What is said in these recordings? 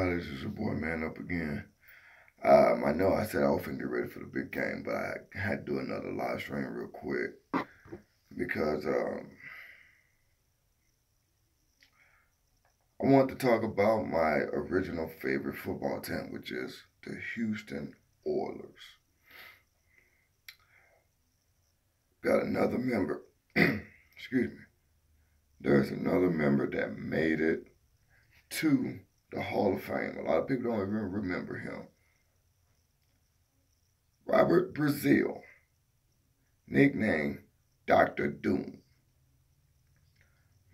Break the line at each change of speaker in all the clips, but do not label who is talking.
This is your boy Man Up again. I know I said I was finna get ready for the big game, but I had to do another live stream real quick because I want to talk about my original favorite football team, which is the Houston Oilers. Got another member. Excuse me. There's another member that made it to the Hall of Fame. A lot of people don't even remember him. Robert Brazile, nicknamed Dr. Doom,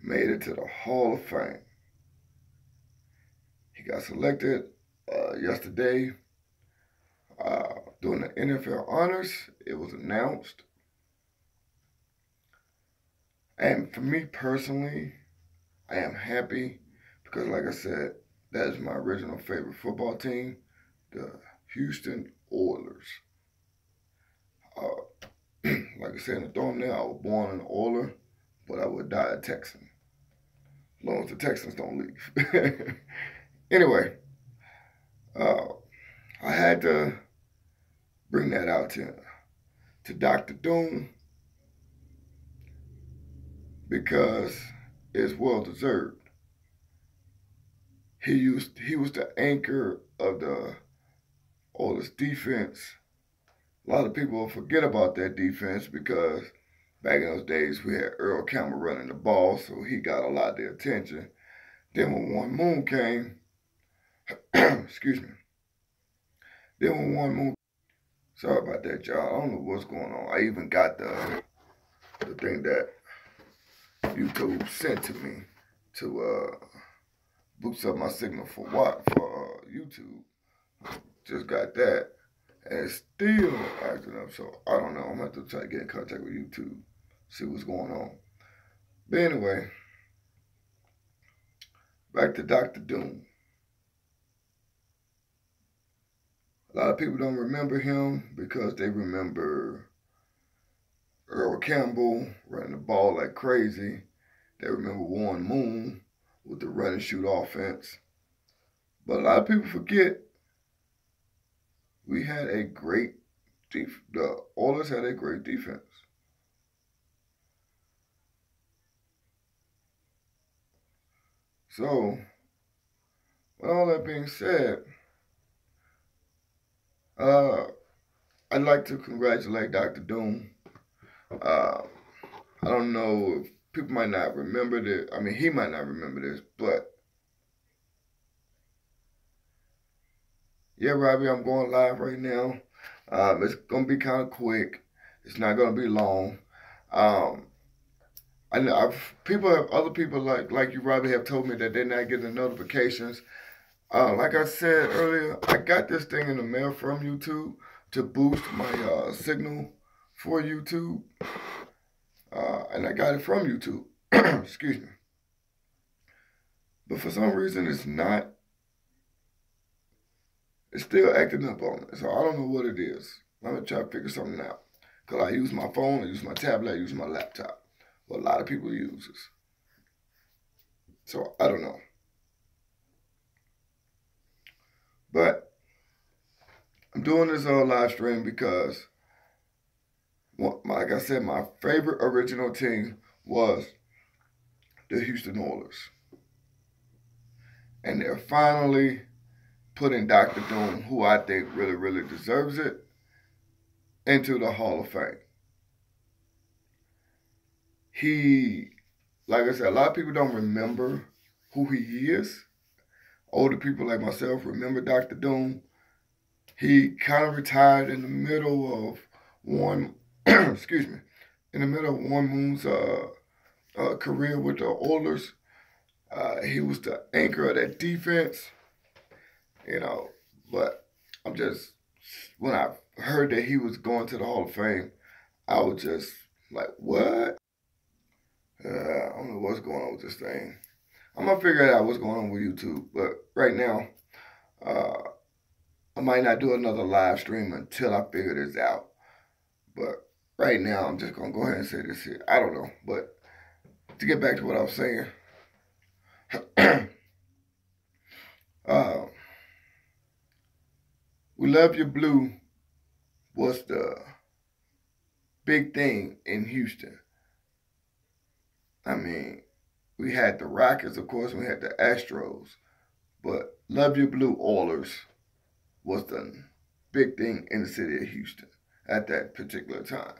made it to the Hall of Fame. He got selected yesterday during the NFL honors. It was announced. And for me personally, I am happy because, like I said, that is my original favorite football team, the Houston Oilers. Like I said in the thumbnail, I was born an Oiler, but I would die a Texan. As long as the Texans don't leave. Anyway, I had to bring that out to Dr. Doom because it's well deserved. He was the anchor of the Oilers defense. A lot of people forget about that defense because back in those days we had Earl Campbell running the ball, so he got a lot of the attention. Then when Warren Moon came, excuse me. Then when Warren Moon, sorry about that, y'all. I don't know what's going on. I even got the thing that YouTube sent to me to boost up my signal for YouTube. Just got that, and it's still acting up. So I don't know. I'm gonna have to try to get in contact with YouTube, see what's going on. But anyway, back to Dr. Doom. A lot of people don't remember him because they remember Earl Campbell running the ball like crazy. They remember Warren Moon with the run and shoot offense. But a lot of people forget we had a great defense. The Oilers had a great defense. So, with all that being said, I'd like to congratulate Dr. Doom. I don't know if people might not remember this. I mean, he might not remember this, but yeah, Robbie, I'm going live right now. It's gonna be kind of quick. It's not gonna be long. I know other people like you, Robbie, have told me that they're not getting the notifications. Like I said earlier, I got this thing in the mail from YouTube to boost my signal for YouTube, and I got it from YouTube. Excuse me. But for some reason, it's still acting up on me. So I don't know what it is. I'm going to try to figure something out. Because I use my phone, I use my tablet, I use my laptop. What a lot of people uses. So I don't know. But I'm doing this live stream because, like I said, my favorite original team was the Houston Oilers. And they're finally putting Dr. Doom, who I think really, really deserves it, into the Hall of Fame. He, like I said, a lot of people don't remember who he is. Older people like myself remember Dr. Doom. He kind of retired in the middle of Warren Moon's career with the Oilers. He was the anchor of that defense, but when I heard that he was going to the Hall of Fame, I was just like, what? I don't know what's going on with this thing. I'm going to figure out what's going on with YouTube, but right now, I might not do another live stream until I figure this out. But right now, I'm just going to go ahead and say this here. I don't know, but to get back to what I was saying, We Love You Blue was the big thing in Houston. I mean, we had the Rockets, of course, and we had the Astros. But Love You Blue Oilers was the big thing in the city of Houston at that particular time.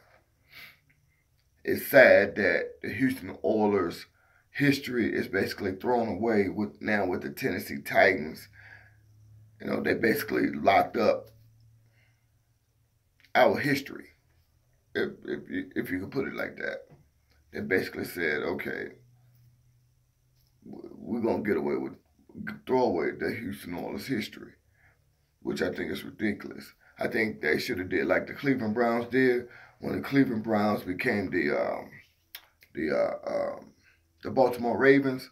It's sad that the Houston Oilers history is basically thrown away with the Tennessee Titans. You know, they basically locked up our history, if you could put it like that. They basically said, okay, we're going to throw away the Houston Oilers history, which I think is ridiculous. I think they should have did like the Cleveland Browns did when the Cleveland Browns became the Baltimore Ravens.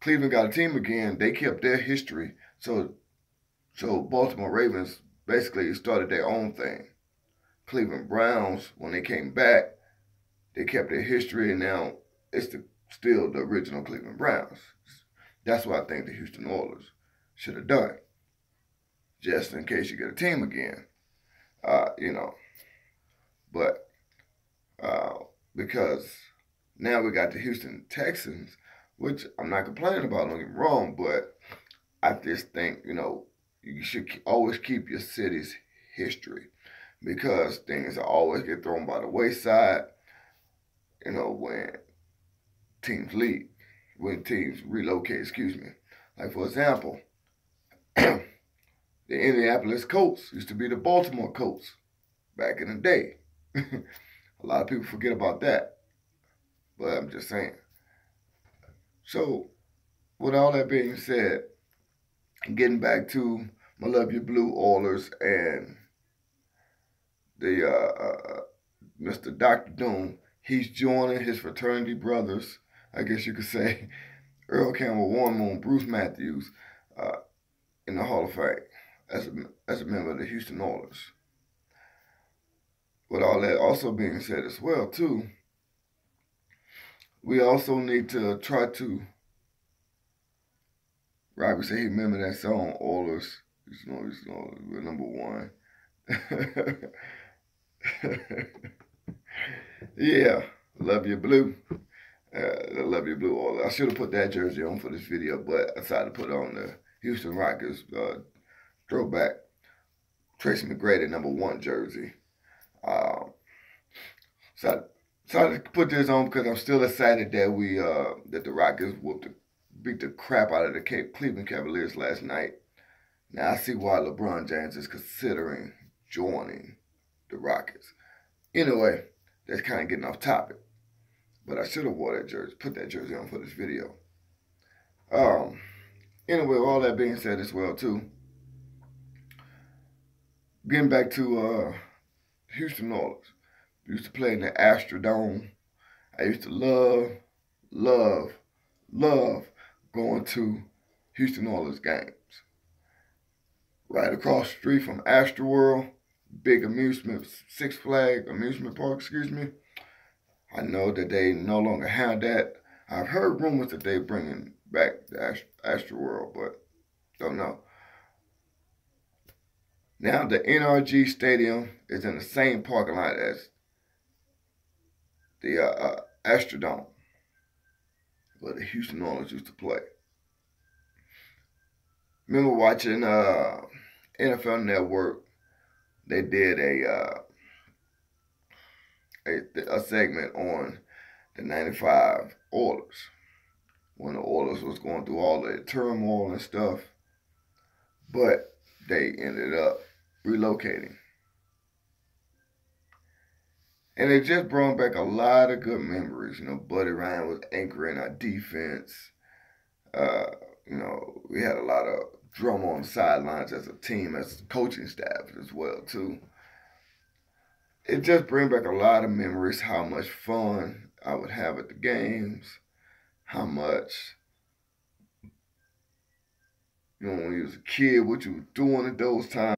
Cleveland got a team again. They kept their history, so Baltimore Ravens basically started their own thing. Cleveland Browns, when they came back, they kept their history, and now it's still the original Cleveland Browns. That's what I think the Houston Oilers should have done, just in case you get a team again. You know, but because now we got the Houston Texans, which I'm not complaining about, don't get me wrong, but I just think, you know, you should always keep your city's history, because things always get thrown by the wayside, you know, when teams relocate, Like, for example, the Indianapolis Colts used to be the Baltimore Colts back in the day. A lot of people forget about that, but I'm just saying. So, with all that being said, getting back to my Love You Blue Oilers and the Mr. Dr. Doom, he's joining his fraternity brothers, I guess you could say, Earl Campbell, Warren Moon, Bruce Matthews, in the Hall of Fame as a member of the Houston Oilers. With all that also being said as well, too, we also need to try to, Robbie said he remember that song, Oilers, we're number one. Yeah, Love You Blue. Love You Blue Oilers. I should have put that jersey on for this video, but I decided to put on the Houston Rockets throwback Tracy McGrady #1 jersey. So I decided to put this on because I'm still excited that that the Rockets beat the crap out of the Cleveland Cavaliers last night. Now I see why LeBron James is considering joining the Rockets. Anyway, that's kind of getting off topic, but I should have put that jersey on for this video. Anyway, all that being said as well too, getting back to Houston Oilers. We used to play in the Astrodome. I used to love going to Houston Oilers games. Right across the street from Astroworld, big Six Flags amusement park, I know that they no longer have that. I've heard rumors that they're bringing back the Astroworld, but don't know. Now the NRG Stadium is in the same parking lot as the Astrodome, where the Houston Oilers used to play. Remember watching NFL Network? They did a segment on the '95 Oilers when the Oilers was going through all the turmoil and stuff, but they ended up relocating. And it just brought back a lot of good memories. You know, Buddy Ryan was anchoring our defense. You know, we had a lot of drama on the sidelines as a team, as coaching staff as well, too. It just brings back a lot of memories, how much fun I would have at the games, how much, you know, when you was a kid, what you were doing at those times.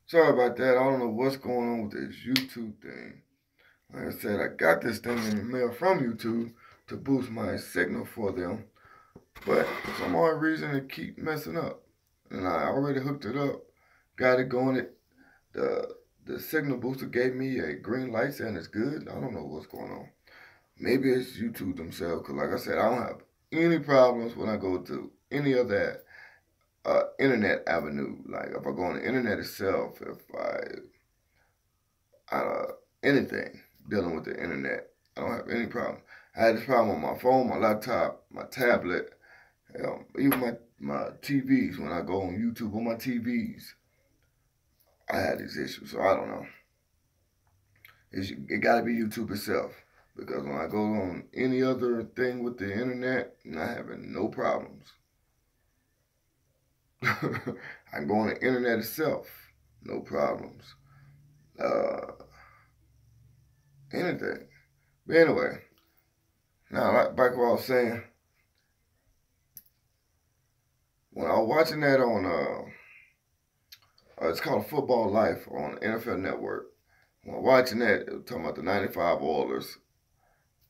Sorry about that. I don't know what's going on with this YouTube thing. Like I said, I got this thing in the mail from YouTube to boost my signal for them, but for some odd reason it keep messing up. And I already hooked it up got it going. The signal booster gave me a green light saying it's good. I don't know what's going on. Maybe it's YouTube themselves, because like I said, I don't have any problems when I go to any of that internet avenue. Like if I go on the internet itself, if anything dealing with the internet, I don't have any problem. I had this problem on my phone, my laptop, my tablet, even my TVs. When I go on YouTube on my TVs, I had these issues. So I don't know. It got to be YouTube itself. Because when I go on any other thing with the internet, I'm not having no problems. I can go on the internet itself, no problems. Anything. But anyway, now back to what I was saying. When I was watching that on, it's called Football Life on NFL Network. When I was watching that, it was talking about the 95 Oilers,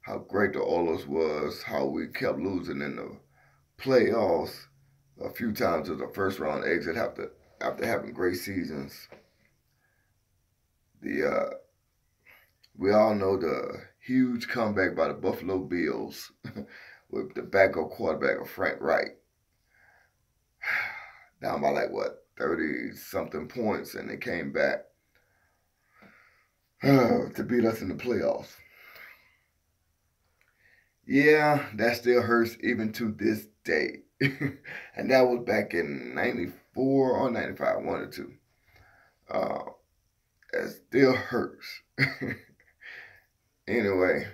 how great the Oilers was, how we kept losing in the playoffs a few times as a first round exit after having great seasons. We all know the huge comeback by the Buffalo Bills with the backup quarterback of Frank Wright, down by like what 30-something points, and they came back to beat us in the playoffs. Yeah, that still hurts even to this day. And that was back in 94 or 95, one or two. It still hurts. Anyway,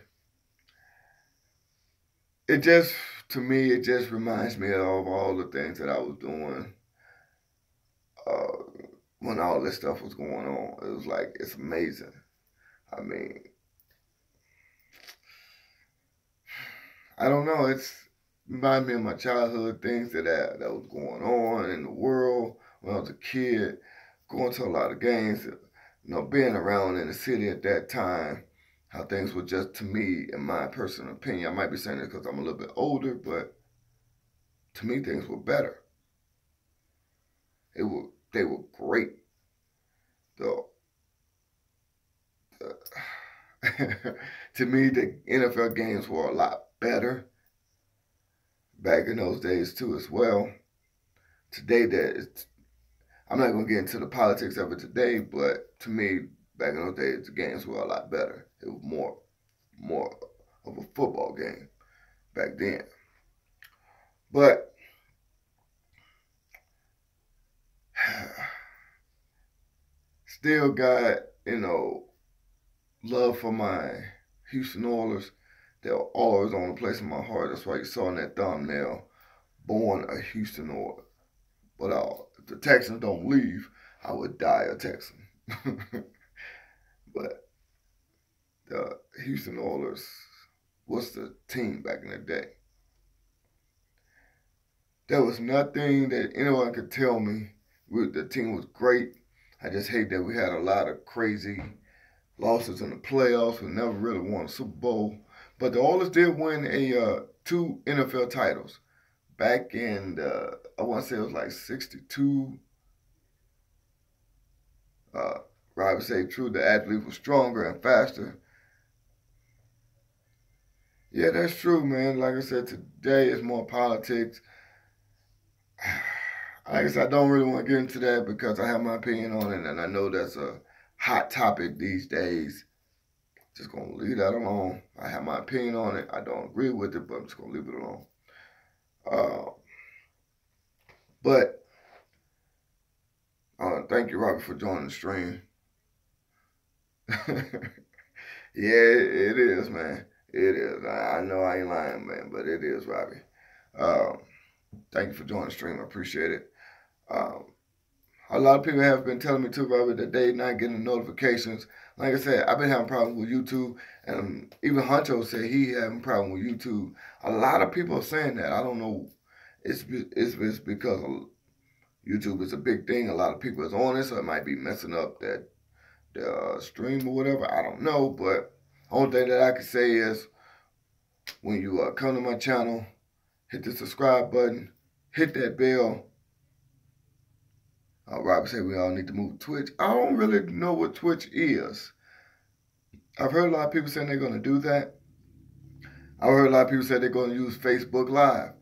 to me, it just reminds me of all the things that I was doing when all this stuff was going on. It was like, it's amazing. I mean, I don't know. It's reminds me of my childhood, things that was going on in the world when I was a kid, going to a lot of games, being around in the city at that time, how things were just, to me, in my personal opinion. I might be saying it because I'm a little bit older, but to me, things were better. They were great. The to me, the NFL games were a lot better back in those days too, as well. Today, I'm not going to get into the politics of it today, but to me, back in those days, the games were a lot better. It was more of a football game back then. But still got, love for my Houston Oilers. They're always on a place in my heart. That's why you saw in that thumbnail, born a Houston Oiler. But if the Texans don't leave, I would die a Texan. But the Houston Oilers was the team back in the day. There was nothing that anyone could tell me. The team was great. I just hate that we had a lot of crazy losses in the playoffs. We never really won a Super Bowl. But the Oilers did win 2 NFL titles back in I want to say it was like 62. I would say true, the athletes were stronger and faster. Yeah, that's true, man. Like I said, today it's more politics. Like I said, I don't really want to get into that because I have my opinion on it, and I know that's a hot topic these days. Just gonna leave that alone. I have my opinion on it. I don't agree with it, but I'm just gonna leave it alone. But thank you, Robert, for joining the stream. Yeah, it is, man. It is. I know I ain't lying, man, but it is, Robbie. Thank you for joining the stream. I appreciate it. A lot of people have been telling me too, Robert, that they're not getting notifications. Like I said, I've been having problems with YouTube, and even H.O.F said he having a problem with YouTube. A lot of people are saying that. I don't know. It's because YouTube is a big thing. A lot of people is on it, so it might be messing up that the stream or whatever. I don't know, but only thing that I can say is when you come to my channel, hit the subscribe button, hit that bell. Robert said we all need to move to Twitch. I don't really know what Twitch is. I've heard a lot of people saying they're going to do that. I've heard a lot of people say they're going to use Facebook Live.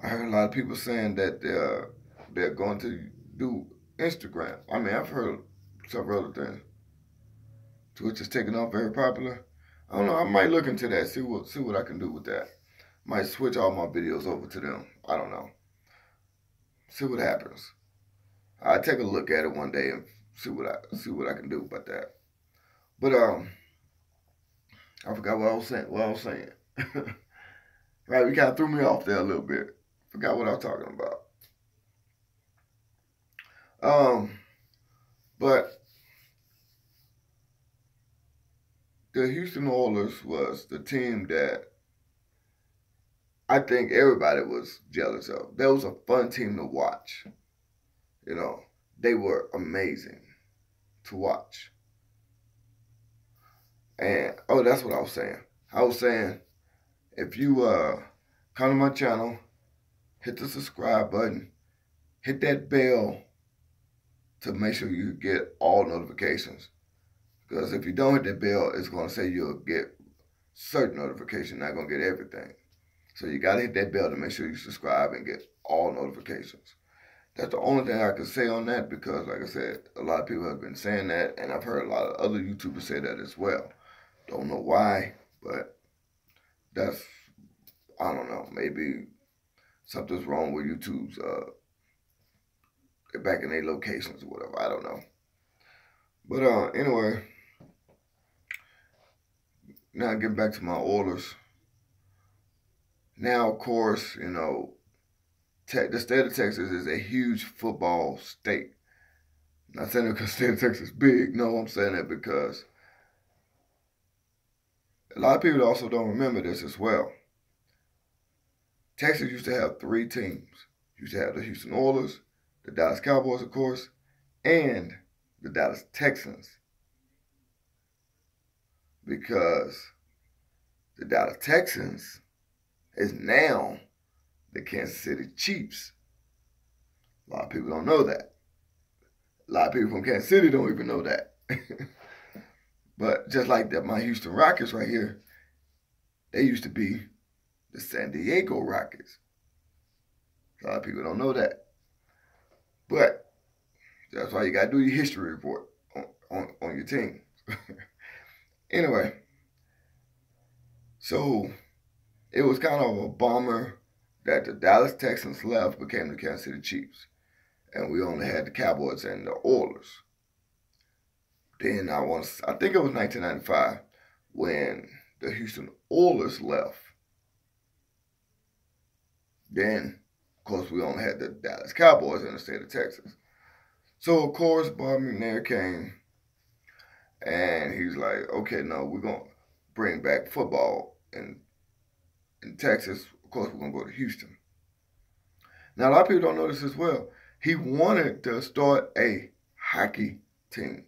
I heard a lot of people saying that they're going to do Instagram. I mean, I've heard several other things. Twitch is taking off, very popular. I don't know. I might look into that. See what I can do with that. Might switch all my videos over to them. I don't know. See what happens. I'll take a look at it one day and see what I can do about that. But I forgot what I was saying. Right, you kind of threw me off there a little bit. Forgot what I was talking about. But the Houston Oilers was the team that I think everybody was jealous of. That was a fun team to watch. You know, they were amazing to watch. And, oh, that's what I was saying. I was saying, if you come to my channel, hit the subscribe button, hit that bell to make sure you get all notifications. Because if you don't hit that bell, it's going to say you'll get certain notifications, not going to get everything. So you got to hit that bell to make sure you subscribe and get all notifications. That's the only thing I can say on that because, like I said, a lot of people have been saying that, and I've heard a lot of other YouTubers say that as well. Don't know why, but that's, I don't know, maybe something's wrong with YouTube's, back in their locations or whatever, I don't know. But anyway, now getting back to my Oilers. Now, of course, you know, the state of Texas is a huge football state. I'm not saying that because the state of Texas is big. No, I'm saying that because a lot of people also don't remember this as well. Texas used to have 3 teams. Used to have the Houston Oilers, the Dallas Cowboys, of course, and the Dallas Texans. Because the Dallas Texans is now the Kansas City Chiefs. A lot of people don't know that. A lot of people from Kansas City don't even know that. But just like that, my Houston Rockets right here, they used to be the San Diego Rockets. A lot of people don't know that. But that's why you got to do your history report on your team. Anyway, so it was kind of a bummer that the Dallas Texans left, became the Kansas City Chiefs. And we only had the Cowboys and the Oilers. Then I think it was 1995 when the Houston Oilers left. Then, of course, we only had the Dallas Cowboys in the state of Texas. So, of course, Bob McNair came and he's like, okay, no, we're going to bring back football in Texas. Of course, we're going to go to Houston. Now, a lot of people don't know this as well. He wanted to start a hockey team.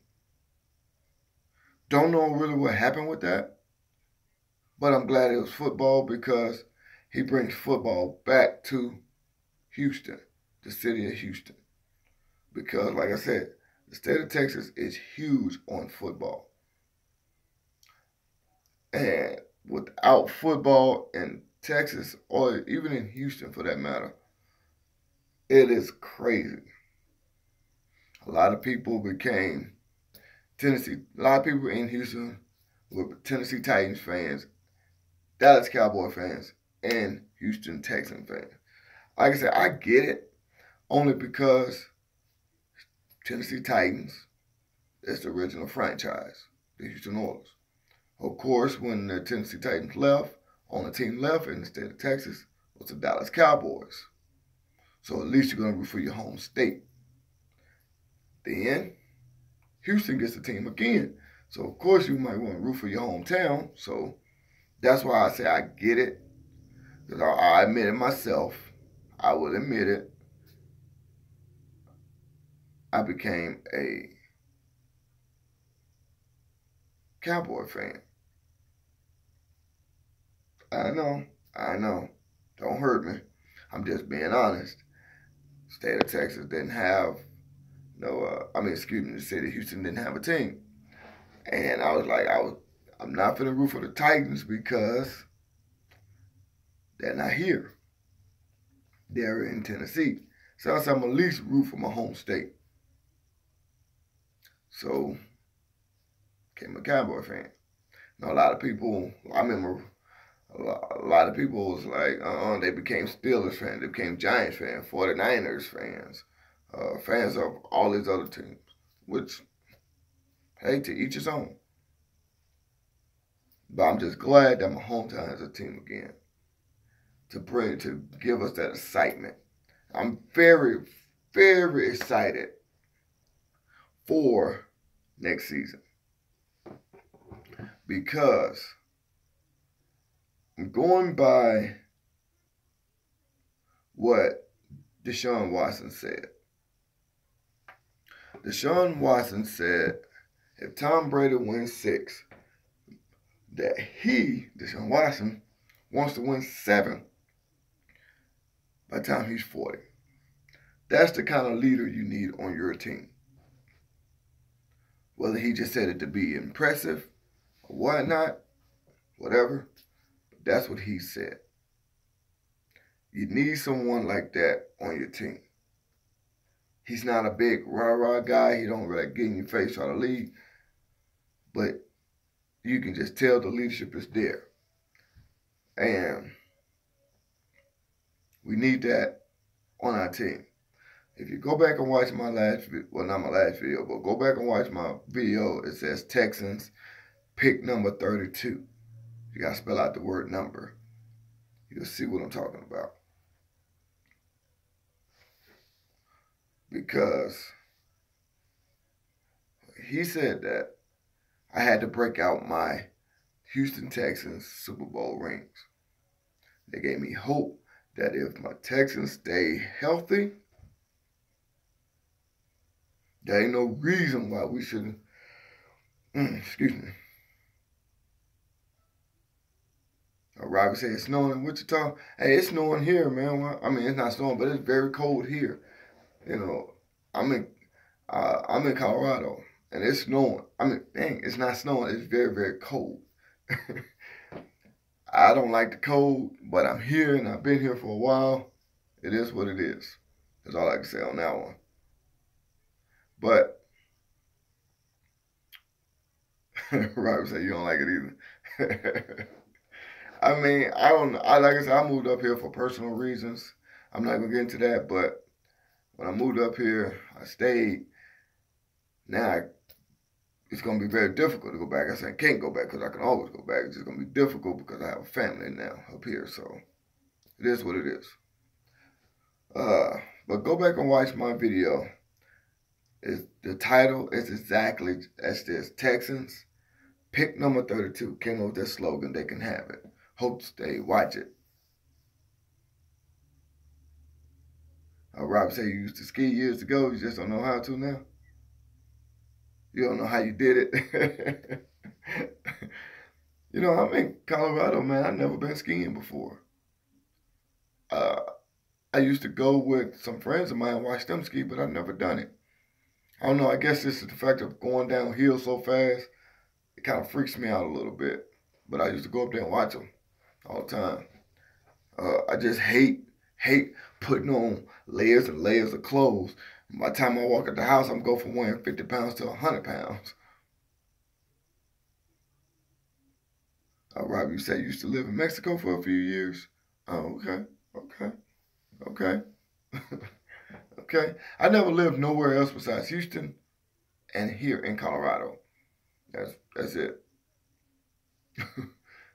Don't know really what happened with that, but I'm glad it was football because he brings football back to Houston, the city of Houston. Because, like I said, the state of Texas is huge on football. And without football in Texas, or even in Houston for that matter, it is crazy. A lot of people became a lot of people in Houston were Tennessee Titans fans, Dallas Cowboy fans, and Houston Texan fans. Like I said, I get it, only because Tennessee Titans is the original franchise, the Houston Oilers. Of course, when the Tennessee Titans left, only team left in the state of Texas was the Dallas Cowboys. So at least you're going to root for your home state. Then Houston gets the team again. So, of course, you might want to root for your hometown. So that's why I say I get it. Because I admit it myself. I will admit it. I became a Cowboy fan. I know. Don't hurt me. I'm just being honest. State of Texas didn't have the city of Houston didn't have a team. And I was like, I'm not finna root for the Titans because they're not here. They're in Tennessee. So I said, I'm gonna at least root for my home state. So, became a Cowboy fan. Now, a lot of people, I remember a lot of people was like, they became Steelers fans, they became Giants fans, 49ers fans, fans of all these other teams, which, hey, to each his own. But I'm just glad that my hometown has a team again to give us that excitement. I'm very, very excited for next season because I'm going by what Deshaun Watson said. Deshaun Watson said if Tom Brady wins 6, that Deshaun Watson, wants to win 7 by the time he's 40. That's the kind of leader you need on your team. Whether he just said it to be impressive or whatnot, whatever, that's what he said. You need someone like that on your team. He's not a big rah-rah guy. He don't really get in your face try to lead. But you can just tell the leadership is there. And we need that on our team. If you go back and watch my last video, well, not my last video, but go back and watch my video, it says Texans, pick number 32. You got to spell out the word number. You'll see what I'm talking about. Because he said that I had to break out my Houston Texans Super Bowl rings. They gave me hope that if my Texans stay healthy, there ain't no reason why we shouldn't. Excuse me. Robbie said it's snowing in Wichita. Hey, it's snowing here, man. Well, I mean, it's not snowing, but it's very cold here. You know, I'm in Colorado, and it's snowing. I mean, dang, it's not snowing. It's very, very cold. I don't like the cold, but I'm here, and I've been here for a while. It is what it is. That's all I can say on that one. But Robbie said you don't like it either. I mean, like I said, I moved up here for personal reasons. I'm not gonna get into that, but when I moved up here, I stayed. Now it's gonna be very difficult to go back. I said I can't go back because I can always go back. It's just gonna be difficult because I have a family now up here, so it is what it is. But go back and watch my video. The title is exactly as this: Texans, pick number 32. Came up with that slogan. They can have it. Hope to stay. Watch it. Rob said you used to ski years ago. You just don't know how to now. You don't know how you did it. You know, I'm in Colorado, man. I've never been skiing before. I used to go with some friends of mine and watch them ski, but I've never done it. I don't know. I guess this is the fact of going downhill so fast. It kind of freaks me out a little bit. But I used to go up there and watch them all the time. I just hate putting on layers and layers of clothes. By the time I walk out the house, I'm going from weighing 50 pounds to 100 pounds. Rob, you said you used to live in Mexico for a few years. Oh, okay. Okay. I never lived nowhere else besides Houston and here in Colorado. That's it.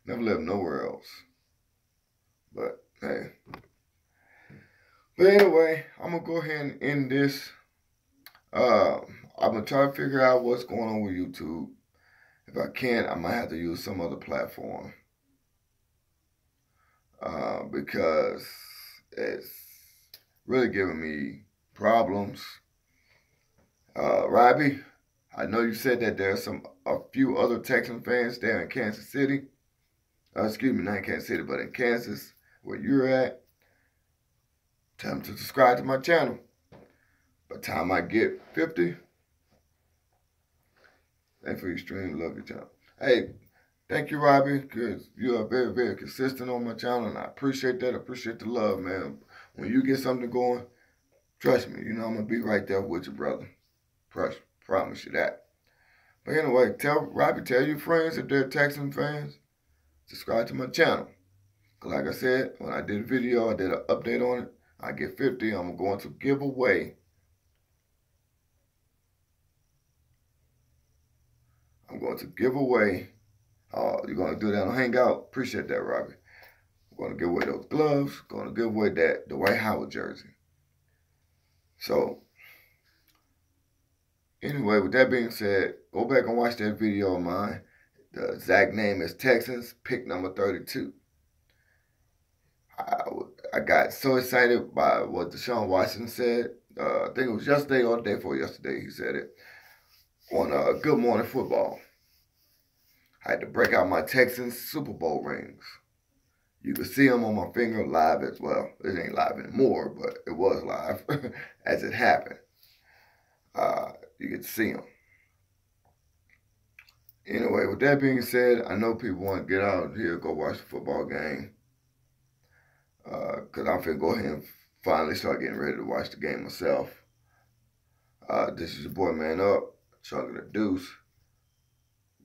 Never lived nowhere else. But hey. But anyway, I'm gonna go ahead and end this. I'm gonna try to figure out what's going on with YouTube. If I can't, I might have to use some other platform. Because it's really giving me problems. Robbie, I know you said that there's a few other Texan fans there in Kansas City. Excuse me, not in Kansas City, but in Kansas, where you're at. Tell them to subscribe to my channel. By the time I get 50, thanks for your stream. Love your channel. Hey, thank you, Robbie, because you are very, very consistent on my channel, and I appreciate that. I appreciate the love, man. When you get something going, trust me, you know I'm going to be right there with you, brother. Promise you that. But anyway, Robbie, tell your friends if they're Texan fans, subscribe to my channel. Because like I said, when I did a video, I did an update on it. I get 50, I'm going to give away. I'm going to give away. You're going to do that on Hangout. Appreciate that, Robbie. I'm going to give away those gloves. Going to give away the Dwight Howard jersey. So, anyway, with that being said, go back and watch that video of mine. The exact name is Texans, pick number 32. I got so excited by what Deshaun Watson said. I think it was yesterday or the day before yesterday he said it. On Good Morning Football. I had to break out my Texans Super Bowl rings. You can see them on my finger live as well. It ain't live anymore, but it was live as it happened. You get to see them. Anyway, with that being said, I know people want to get out here, go watch the football game. Because I'm finna go ahead and finally start getting ready to watch the game myself. This is your boy Man Up, Chunk of the Deuce.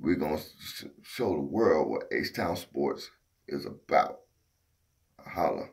We're going to show the world what H-Town Sports is about. Holla.